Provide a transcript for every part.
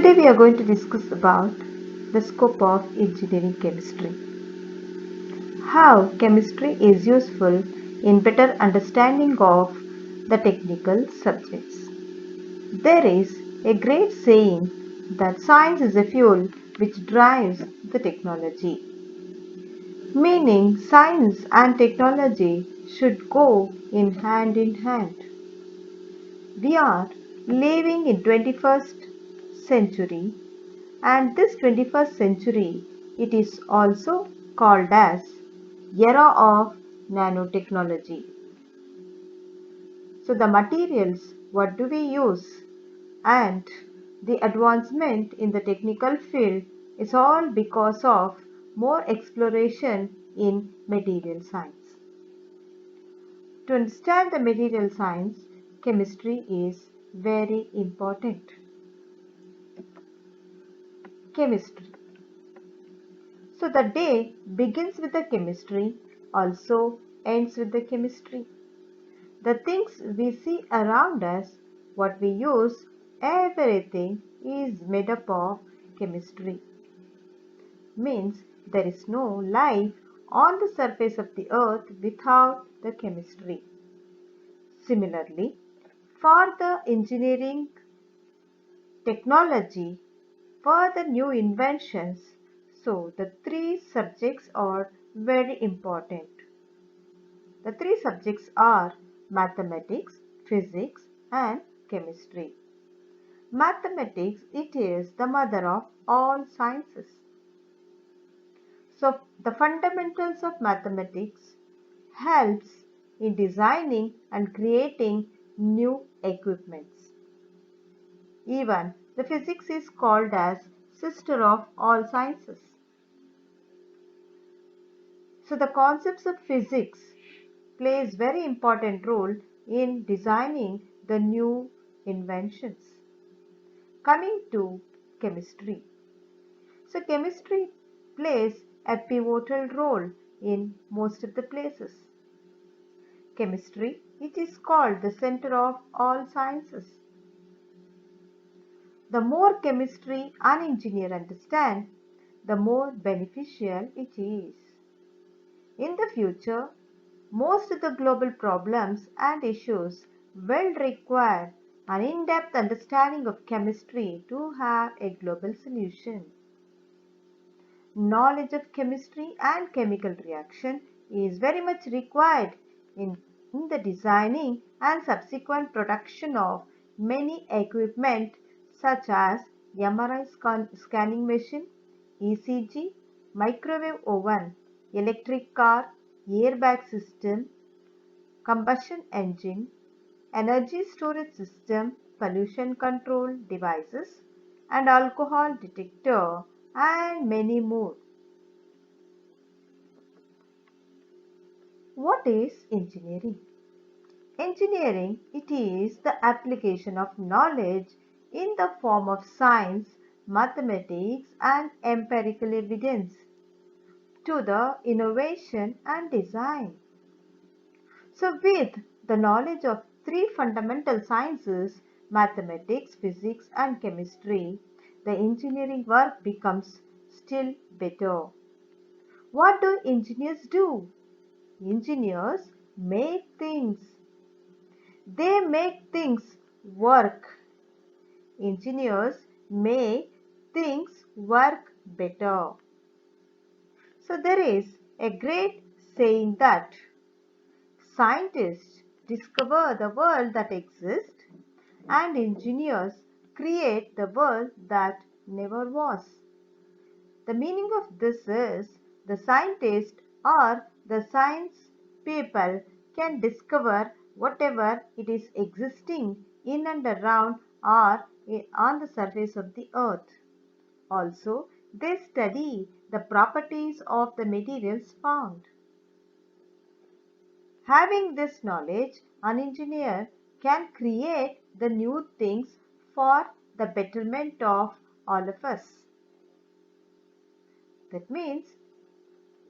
Today we are going to discuss about the scope of engineering chemistry. How chemistry is useful in better understanding of the technical subjects. There is a great saying that science is a fuel which drives the technology, meaning science and technology should go in hand. We are living in 21st century, and this 21st century it is also called as era of nanotechnology. So the materials what do we use and the advancement in the technical field is all because of more exploration in material science. To understand the material science, chemistry is very important. Chemistry. So the day begins with the chemistry, also ends with the chemistry. The things we see around us, what we use, everything is made up of chemistry. Means there is no life on the surface of the earth without the chemistry. Similarly, for the engineering technology, for the new inventions, so the three subjects are very important. The three subjects are mathematics, physics and chemistry. Mathematics, it is the mother of all sciences. So the fundamentals of mathematics helps in designing and creating new equipments. Even the physics is called as sister of all sciences. So the concepts of physics plays very important role in designing the new inventions. Coming to chemistry. So chemistry plays a pivotal role in most of the places. Chemistry, it is called the center of all sciences. The more chemistry an engineer understands, the more beneficial it is. In the future, most of the global problems and issues will require an in-depth understanding of chemistry to have a global solution. Knowledge of chemistry and chemical reaction is very much required in the designing and subsequent production of many equipment such as MRI scanning machine, ECG, microwave oven, electric car, airbag system, combustion engine, energy storage system, pollution control devices, and alcohol detector, and many more. What is engineering? Engineering, it is the application of knowledge in the form of science, mathematics, and empirical evidence to the innovation and design. So with the knowledge of three fundamental sciences, mathematics, physics and chemistry, the engineering work becomes still better. What do engineers do? Engineers make things. They make things work. Engineers make things work better. So there is a great saying that scientists discover the world that exists and engineers create the world that never was. The meaning of this is the scientist or the science people can discover whatever it is existing in and around or on the surface of the earth. Also, they study the properties of the materials found. Having this knowledge, an engineer can create the new things for the betterment of all of us. That means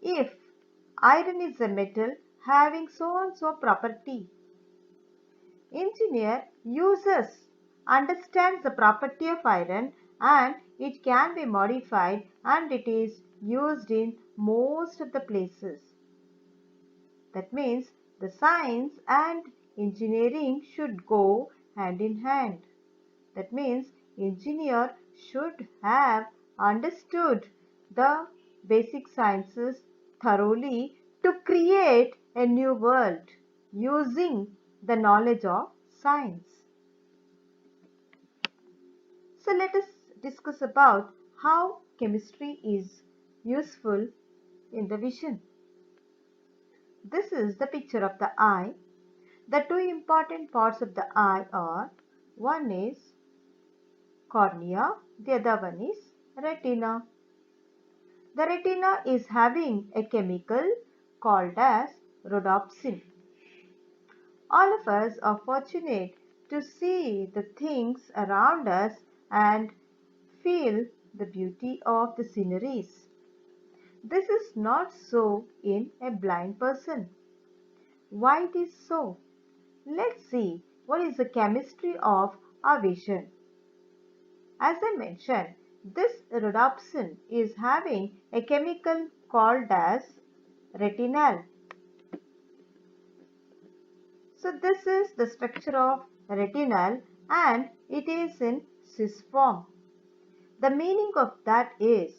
if iron is a metal having so and so property, engineer understands the property of iron and it can be modified and it is used in most of the places. That means the science and engineering should go hand in hand. That means engineer should have understood the basic sciences thoroughly to create a new world using the knowledge of science. So let us discuss about how chemistry is useful in the vision. This is the picture of the eye. The two important parts of the eye are, one is cornea, the other one is retina. The retina is having a chemical called as rhodopsin. All of us are fortunate to see the things around us and feel the beauty of the sceneries. This is not so in a blind person. Why it is so? Let's see what is the chemistry of our vision. As I mentioned, this rhodopsin is having a chemical called as retinal. So this is the structure of retinal and it is in cis form. The meaning of that is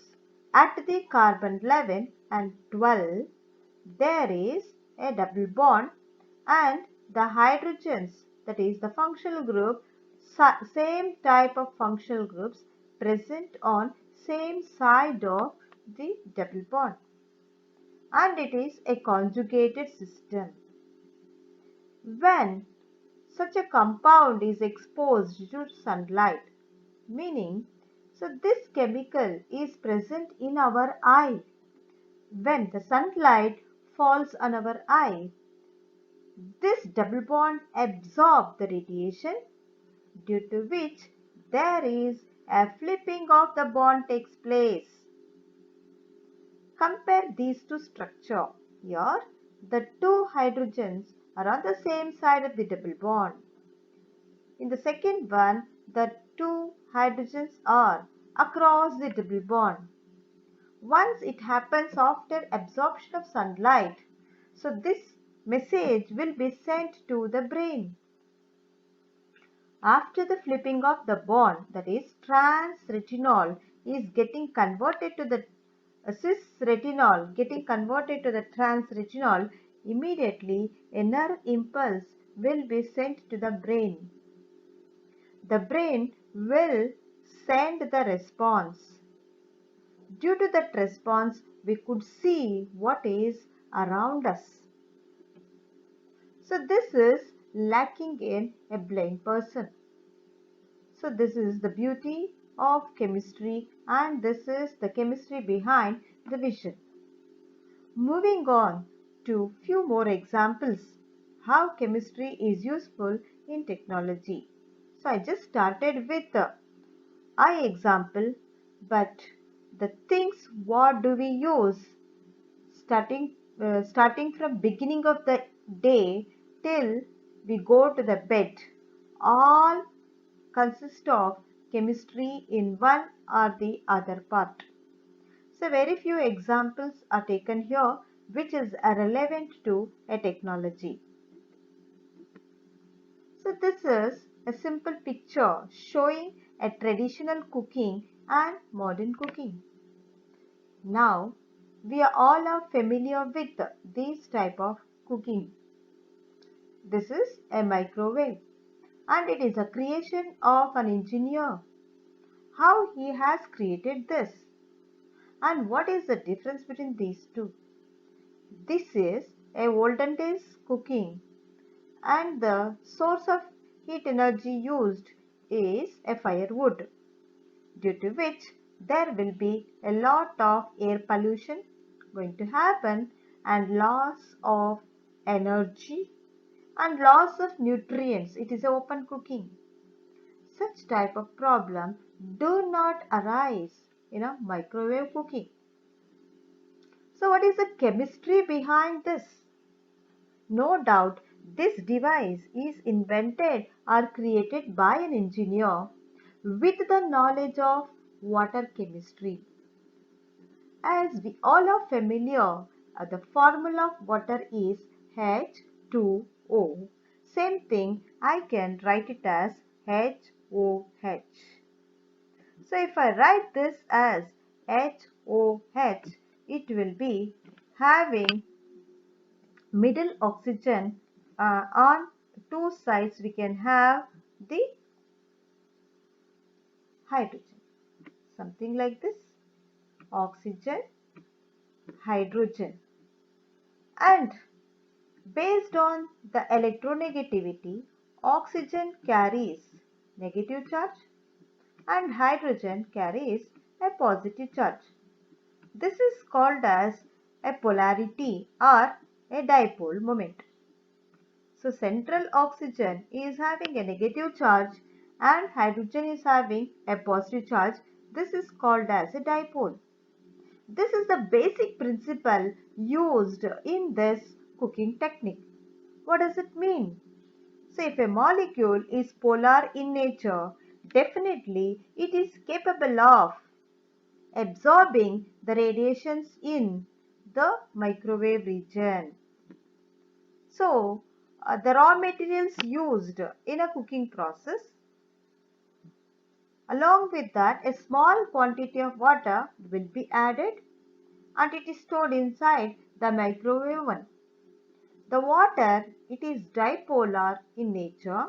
at the carbon 11 and 12 there is a double bond and the hydrogens, that is the functional group, same type of functional groups present on same side of the double bond, and it is a conjugated system. When such a compound is exposed to sunlight, meaning so this chemical is present in our eye. When the sunlight falls on our eye, this double bond absorbs the radiation, due to which there is a flipping of the bond takes place. Compare these two structures. Here, the two hydrogens are on the same side of the double bond. In the second one, the two hydrogens are across the double bond. Once it happens after absorption of sunlight, so this message will be sent to the brain. After the flipping of the bond, that is trans-retinol is getting converted to the cis-retinol, getting converted to the trans-retinol, immediately a nerve impulse will be sent to the brain. The brain will send the response. Due to that response, we could see what is around us. So this is lacking in a blind person. So this is the beauty of chemistry and this is the chemistry behind the vision. Moving on to few more examples how chemistry is useful in technology. So I just started with the eye example, but the things what do we use starting from beginning of the day till we go to the bed, all consist of chemistry in one or the other part. So very few examples are taken here which is relevant to a technology. So this is a simple picture showing a traditional cooking and modern cooking. Now we are all are familiar with this type of cooking. This is a microwave and it is a creation of an engineer. How he has created this and what is the difference between these two? This is a olden days cooking and the source of heat energy used is a firewood, due to which there will be a lot of air pollution going to happen and loss of energy and loss of nutrients. It is open cooking. Such type of problem do not arise in a microwave cooking. So what is the chemistry behind this? No doubt this device is invented or created by an engineer with the knowledge of water chemistry. As we all are familiar, the formula of water is H2O. Same thing, I can write it as HOH. So if I write this as HOH, it will be having middle oxygen on two sides we can have the hydrogen. Something like this, oxygen, hydrogen. And based on the electronegativity, oxygen carries negative charge and hydrogen carries a positive charge. This is called as a polarity or a dipole moment. So central oxygen is having a negative charge and hydrogen is having a positive charge. This is called as a dipole. This is the basic principle used in this cooking technique. What does it mean? So if a molecule is polar in nature, definitely it is capable of absorbing the radiations in the microwave region. So the raw materials used in a cooking process, along with that a small quantity of water will be added and it is stored inside the microwave oven. The water, it is dipolar in nature,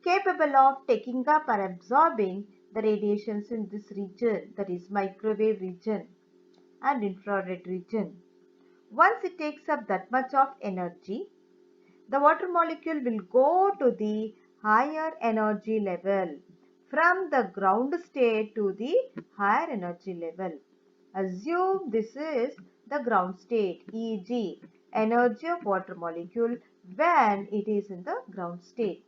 capable of taking up or absorbing the radiations in this region, that is microwave region and infrared region. Once it takes up that much of energy, the water molecule will go to the higher energy level from the ground state to the higher energy level. Assume this is the ground state, e.g. energy of water molecule when it is in the ground state.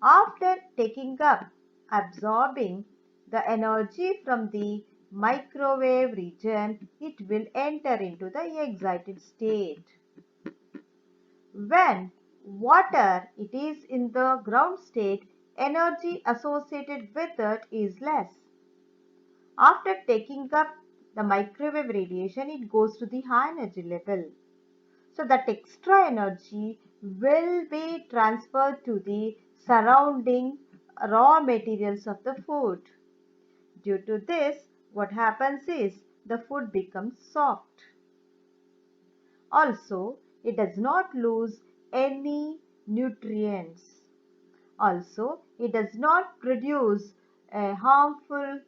After taking up, absorbing the energy from the microwave region, it will enter into the excited state. When water it is in the ground state, energy associated with it is less. After taking up the microwave radiation, it goes to the high energy level. So that extra energy will be transferred to the surrounding raw materials of the food. Due to this, what happens is the food becomes soft. Also, it does not lose any nutrients. Also, it does not produce harmful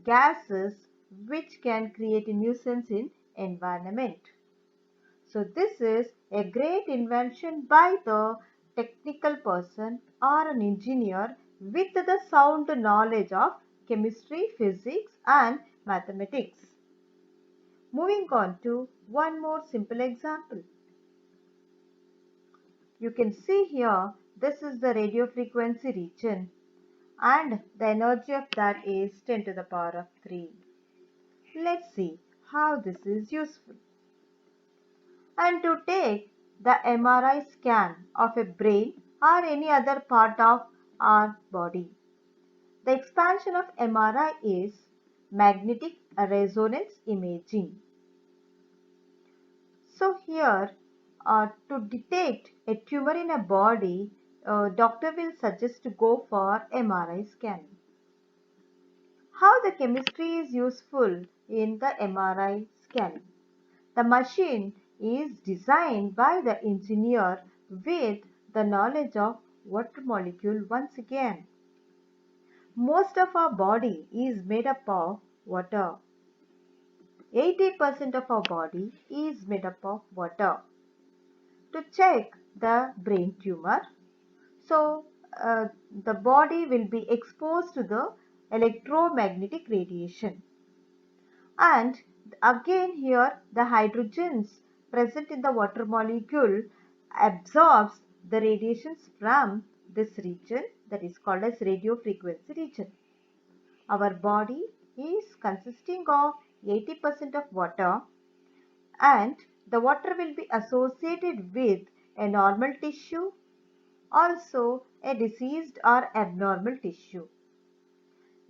gases which can create a nuisance in environment. So this is a great invention by the technical person or an engineer with the sound knowledge of chemistry, physics and mathematics. Moving on to one more simple example. You can see here this is the radio frequency region and the energy of that is 10 to the power of 3. Let's see how this is useful. And to take the MRI scan of a brain or any other part of our body. The expansion of MRI is magnetic resonance imaging. So here to detect a tumor in a body, doctor will suggest to go for MRI scanning. How the chemistry is useful in the MRI scanning? The machine is designed by the engineer with the knowledge of water molecule once again. Most of our body is made up of water. 80% of our body is made up of water. To check the brain tumor, so the body will be exposed to the electromagnetic radiation. And again here the hydrogens present in the water molecule absorbs the radiations from this region, that is called as radio frequency region. Our body is consisting of 80% of water and the water will be associated with a normal tissue, also a diseased or abnormal tissue.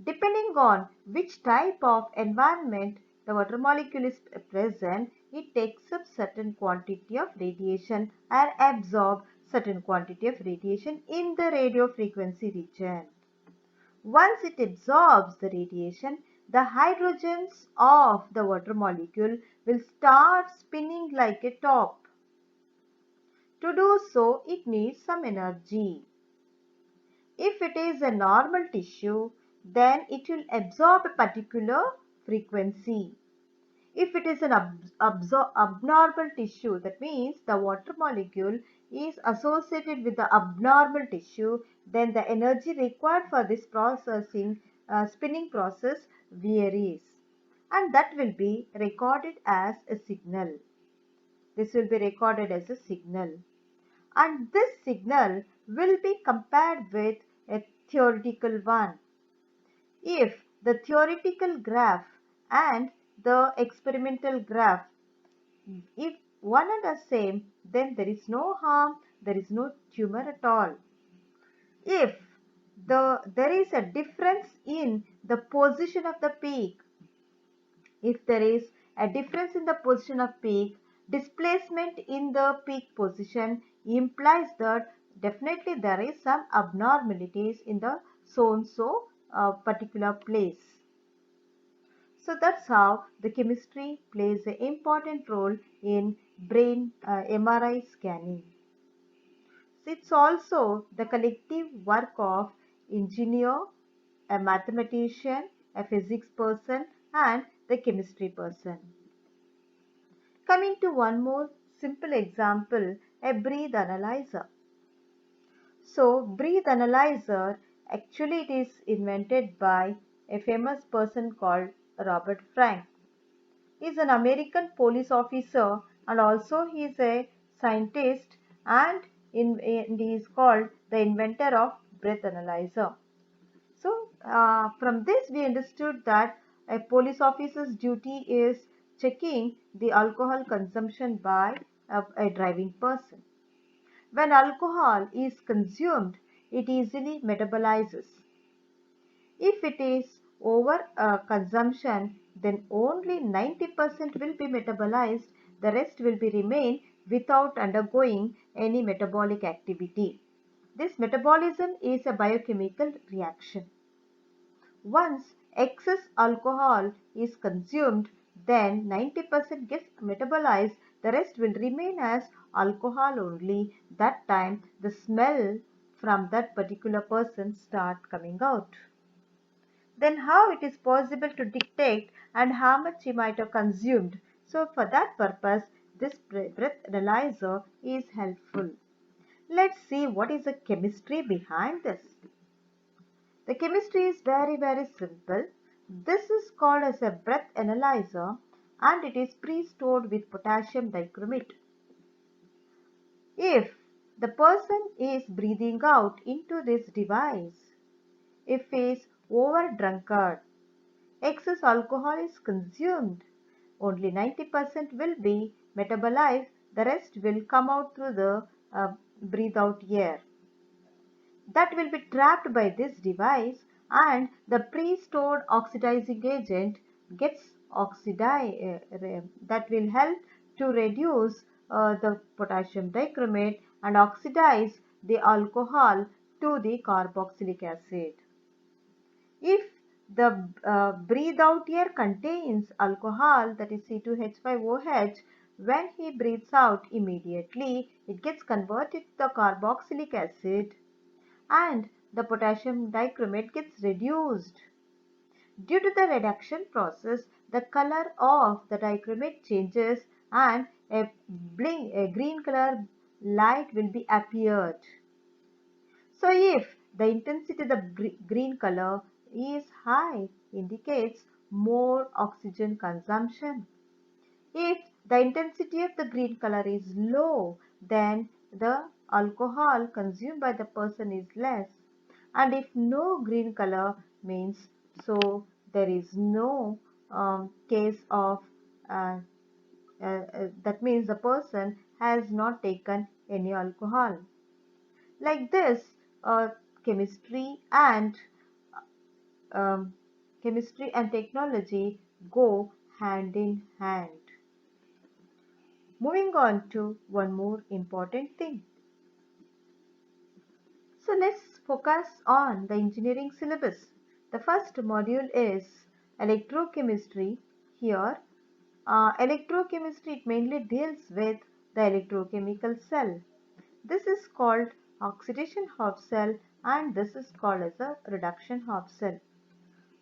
Depending on which type of environment the water molecule is present, it takes up certain quantity of radiation or absorb certain quantity of radiation in the radio frequency region. Once it absorbs the radiation, the hydrogens of the water molecule will start spinning like a top. To do so, it needs some energy. If it is a normal tissue, then it will absorb a particular frequency. If it is an abnormal tissue, that means the water molecule is associated with the abnormal tissue, then the energy required for this spinning process varies. And that will be recorded as a signal. This will be recorded as a signal. And this signal will be compared with a theoretical one. If the theoretical graph and the experimental graph, if one and the same, then there is no harm, there is no tumor at all. If there is a difference in the position of the peak, if there is a difference in the position of peak, displacement in the peak position implies that definitely there is some abnormalities in the so and so particular place. So that's how the chemistry plays an important role in brain MRI scanning. It's also the collective work of engineer, a mathematician, a physics person, and the chemistry person. Coming to one more simple example, a breath analyzer. So breath analyzer, actually it is invented by a famous person called Robert Frank. He is an American police officer and also he is a scientist, and he is called the inventor of breath analyzer. So from this we understood that a police officer's duty is checking the alcohol consumption by a driving person. When alcohol is consumed, it easily metabolizes. If it is over consumption, then only 90% will be metabolized, the rest will be remain without undergoing any metabolic activity. This metabolism is a biochemical reaction. Once excess alcohol is consumed, then 90% gets metabolized, the rest will remain as alcohol only. That time the smell from that particular person start coming out. Then how it is possible to detect and how much he might have consumed? So for that purpose, this breath analyzer is helpful. Let's see what is the chemistry behind this. The chemistry is very simple. This is called as a breath analyzer and it is pre-stored with potassium dichromate. If the person is breathing out into this device, if he is over drunkard, excess alcohol is consumed, only 90% will be metabolized, the rest will come out through the breathe out air. That will be trapped by this device and the pre-stored oxidizing agent gets oxidized, that will help to reduce the potassium dichromate and oxidize the alcohol to the carboxylic acid. If the breathe out air contains alcohol, that is C2H5OH, when he breathes out immediately, it gets converted to the carboxylic acid and the potassium dichromate gets reduced. Due to the reduction process, the color of the dichromate changes and a green color light will be appeared. So if the intensity of the green color is high, indicates more oxygen consumption. If the intensity of the green color is low, then the alcohol consumed by the person is less. And if no green color means, so there is no case of that means the person has not taken any alcohol. Like this, chemistry and chemistry and technology go hand in hand. Moving on to one more important thing. So let's focus on the engineering syllabus. The first module is electrochemistry. Here, electrochemistry it mainly deals with the electrochemical cell. This is called oxidation half cell and this is called as a reduction half cell.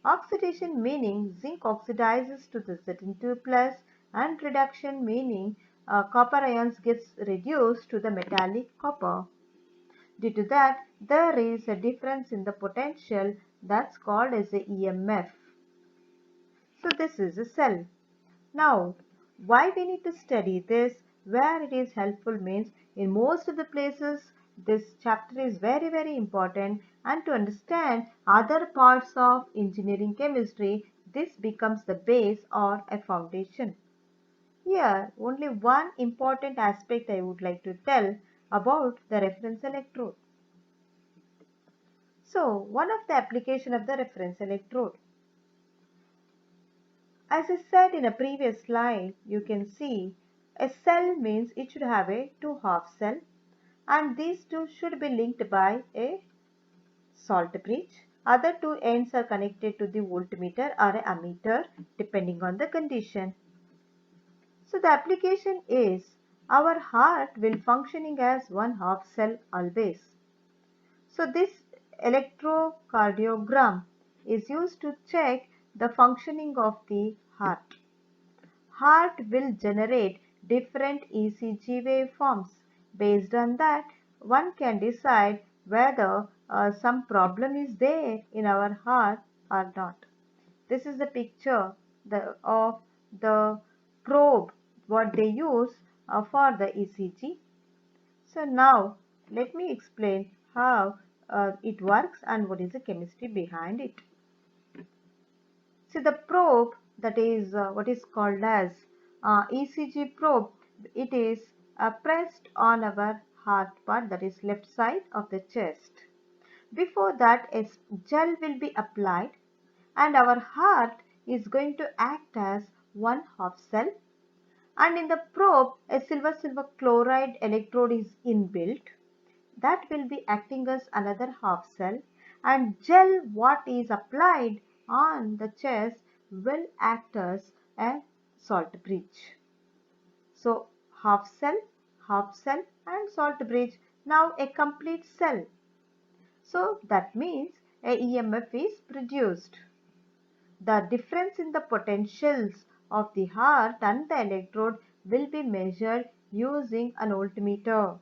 Oxidation meaning zinc oxidizes to the Zn2 plus and reduction meaning copper ions gets reduced to the metallic copper. Due to that, there is a difference in the potential that's called as a EMF. So this is a cell. Now, why we need to study this, where it is helpful means in most of the places this chapter is very important, and to understand other parts of engineering chemistry, this becomes the base or a foundation. Here, only one important aspect I would like to tell about the reference electrode. So, one of the application of the reference electrode. As I said in a previous slide, you can see a cell means it should have a two half cell and these two should be linked by a salt bridge. Other two ends are connected to the voltmeter or a ammeter depending on the condition. So the application is our heart will functioning as one half cell always. So this electrocardiogram is used to check the functioning of the heart. Heart will generate different ECG waveforms. Based on that, one can decide whether some problem is there in our heart or not. This is the picture of the probe what they use for the ECG. So now let me explain how it works and what is the chemistry behind it. See the probe that is what is called as ECG probe. It is pressed on our heart part that is left side of the chest. Before that a gel will be applied and our heart is going to act as one half cell and in the probe a silver chloride electrode is inbuilt that will be acting as another half cell and gel what is applied on the chest will act as a salt bridge. So half cell and salt bridge now a complete cell. So that means a EMF is produced. The difference in the potentials of the heart and the electrode will be measured using an voltmeter.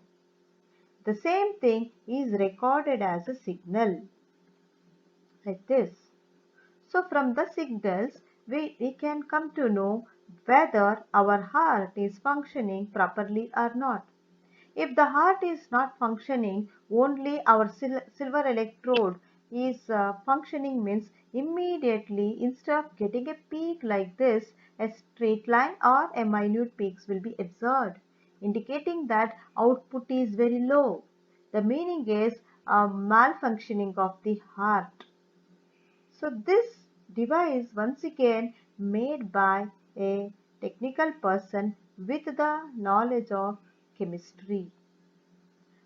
The same thing is recorded as a signal like this. So from the signals we can come to know whether our heart is functioning properly or not. If the heart is not functioning, only our silver electrode is functioning means immediately instead of getting a peak like this, a straight line or a minute peaks will be observed, indicating that output is very low. The meaning is a malfunctioning of the heart. So this device once again made by a technical person with the knowledge of chemistry.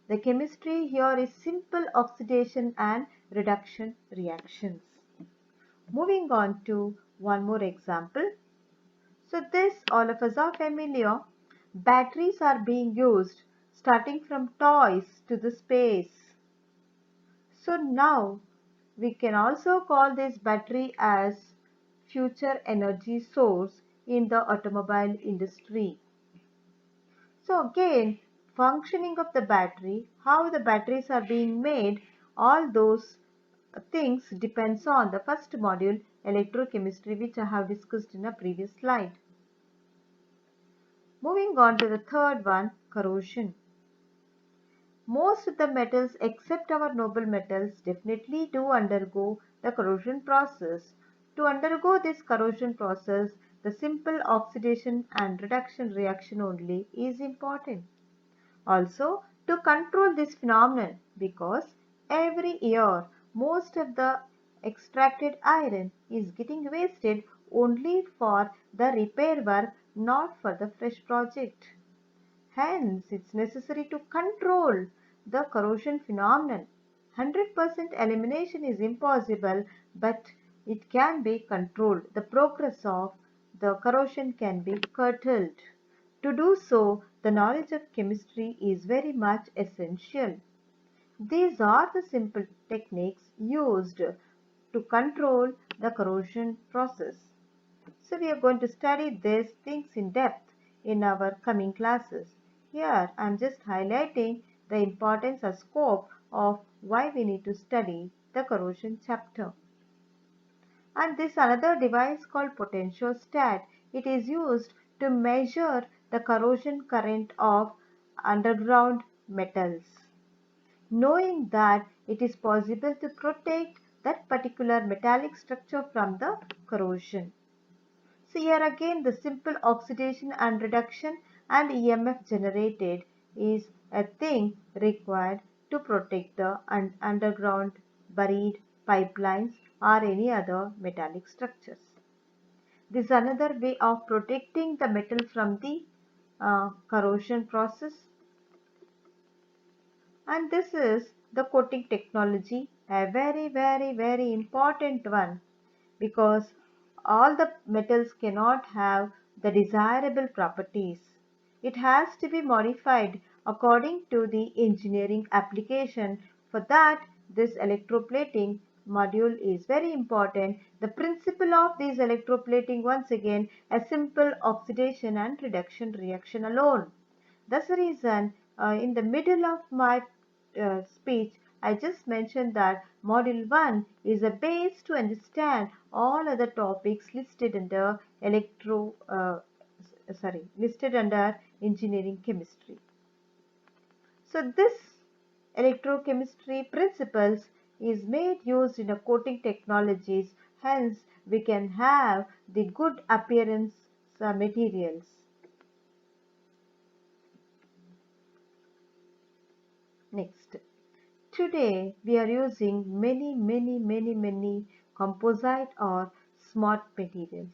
The chemistry here is simple oxidation and reduction reactions. Moving on to one more example. So this all of us are familiar. Batteries are being used starting from toys to the space. So now we can also call this battery as future energy source in the automobile industry. So again, functioning of the battery, how the batteries are being made, all those things depends on the first module, electrochemistry, which I have discussed in a previous slide. Moving on to the third one, corrosion. Most of the metals except our noble metals definitely do undergo the corrosion process. To undergo this corrosion process, the simple oxidation and reduction reaction only is important. Also, to control this phenomenon because every year most of the extracted iron is getting wasted only for the repair work, not for the fresh project. Hence, it's necessary to control the corrosion phenomenon. 100% elimination is impossible, but it can be controlled. The progress of the corrosion can be curtailed. To do so, the knowledge of chemistry is very much essential. These are the simple techniques used to control the corrosion process. So we are going to study these things in depth in our coming classes. Here I am just highlighting the importance or scope of why we need to study the corrosion chapter. And this another device called potentiostat. It is used to measure the corrosion current of underground metals. Knowing that it is possible to protect that particular metallic structure from the corrosion. So here again the simple oxidation and reduction and EMF generated is a thing required to protect the underground buried pipelines or any other metallic structures. This is another way of protecting the metal from the corrosion process. And this is the coating technology, a very important one, because all the metals cannot have the desirable properties. It has to be modified according to the engineering application. For that, this electroplating module is very important. The principle of this electroplating, once again, a simple oxidation and reduction reaction alone. That's the reason in the middle of my speech, I just mentioned that Module 1 is a base to understand all other topics listed under listed under engineering chemistry. So this electrochemistry principles is made used in a coating technologies, hence we can have the good appearance materials. Next. Today we are using many composite or smart materials.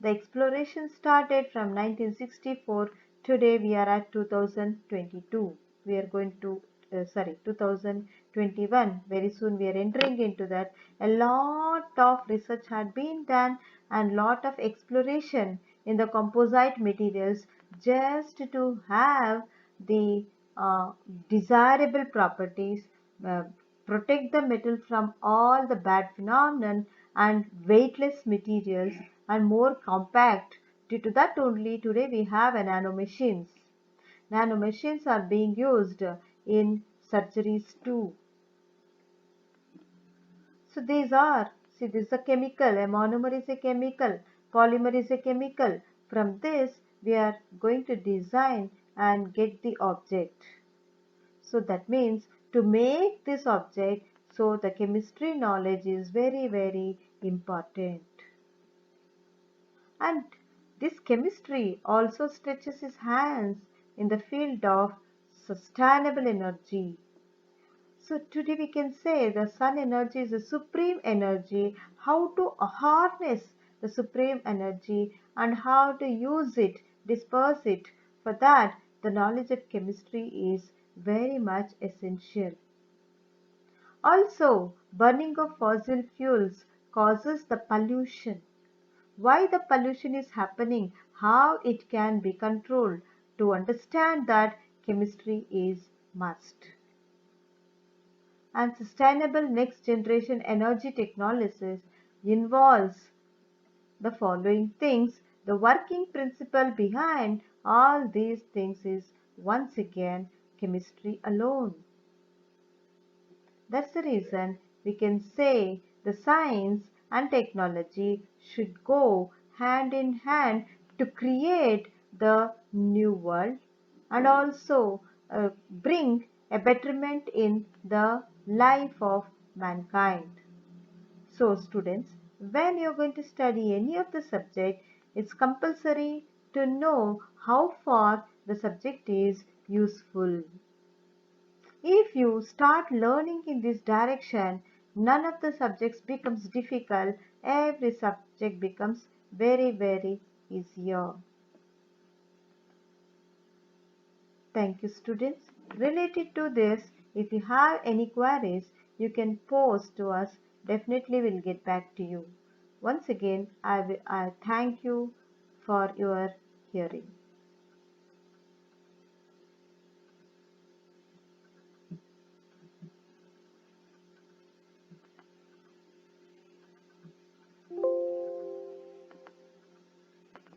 The exploration started from 1964. Today we are at 2022. We are going to 2021. Very soon we are entering into that. A lot of research had been done and lot of exploration in the composite materials just to have the uh, desirable properties, uh, protect the metal from all the bad phenomenon and weightless materials and more compact. Due to that only today we have a nano machines. Nano machines are being used in surgeries too. So these are, see, this is a chemical, a monomer is a chemical, polymer is a chemical. From this we are going to design and get the object. So that means to make this object, so the chemistry knowledge is very important. And this chemistry also stretches his hands in the field of sustainable energy. So today we can say the sun energy is the supreme energy, how to harness the supreme energy and how to use it, disperse it. For that, the knowledge of chemistry is very much essential. Also, burning of fossil fuels causes the pollution. Why the pollution is happening, how it can be controlled. To understand that, chemistry is must. And sustainable next generation energy technologies involves the following things. The working principle behind all these things is once again chemistry alone. That's the reason we can say the science and technology should go hand in hand to create the new world and also bring a betterment in the life of mankind. So students, when you're going to study any of the subject, it's compulsory to know how far the subject is useful. If you start learning in this direction, None of the subjects becomes difficult. Every subject becomes very easier. Thank you, students. Related to this, if you have any queries, you can post to us. Definitely we'll get back to you. Once again, I thank you for your hearing.